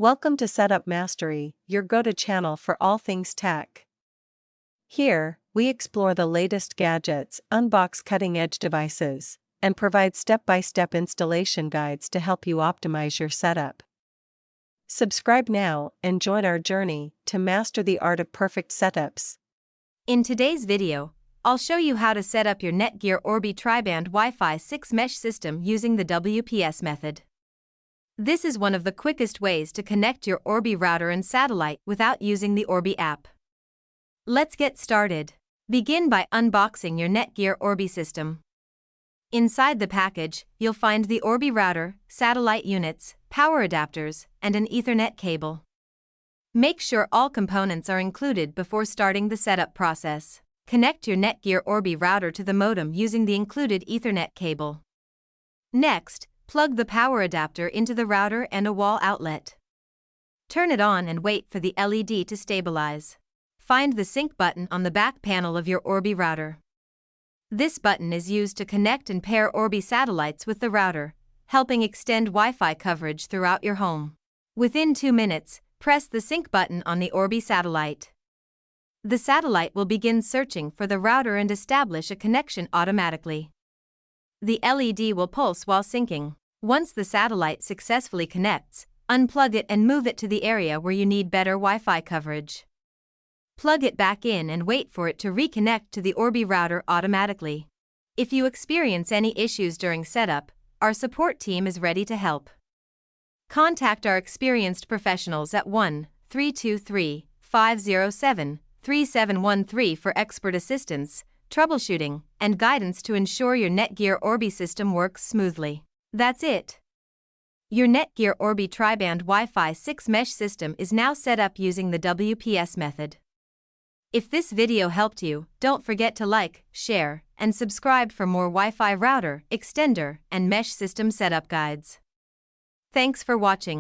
Welcome to Setup Mastery, your go-to channel for all things tech. Here, we explore the latest gadgets, unbox cutting-edge devices, and provide step-by-step installation guides to help you optimize your setup. Subscribe now and join our journey to master the art of perfect setups. In today's video, I'll show you how to set up your NETGEAR Orbi tri-band Wi-Fi 6 mesh system using the WPS method. This is one of the quickest ways to connect your Orbi router and satellite without using the Orbi app. Let's get started. Begin by unboxing your NETGEAR Orbi system. Inside the package, you'll find the Orbi router, satellite units, power adapters, and an Ethernet cable. Make sure all components are included before starting the setup process. Connect your NETGEAR Orbi router to the modem using the included Ethernet cable. Next, plug the power adapter into the router and a wall outlet. Turn it on and wait for the LED to stabilize. Find the sync button on the back panel of your Orbi router. This button is used to connect and pair Orbi satellites with the router, helping extend Wi-Fi coverage throughout your home. Within 2 minutes, press the sync button on the Orbi satellite. The satellite will begin searching for the router and establish a connection automatically. The LED will pulse while syncing. Once the satellite successfully connects, unplug it and move it to the area where you need better Wi-Fi coverage. Plug it back in and wait for it to reconnect to the Orbi router automatically. If you experience any issues during setup, our support team is ready to help. Contact our experienced professionals at 1-323-507-3713 for expert assistance, troubleshooting, and guidance to ensure your NETGEAR Orbi system works smoothly. That's it. Your NETGEAR Orbi tri-band Wi-Fi 6 mesh system is now set up using the WPS method. If this video helped you, don't forget to like, share, and subscribe for more Wi-Fi router, extender, and mesh system setup guides. Thanks for watching.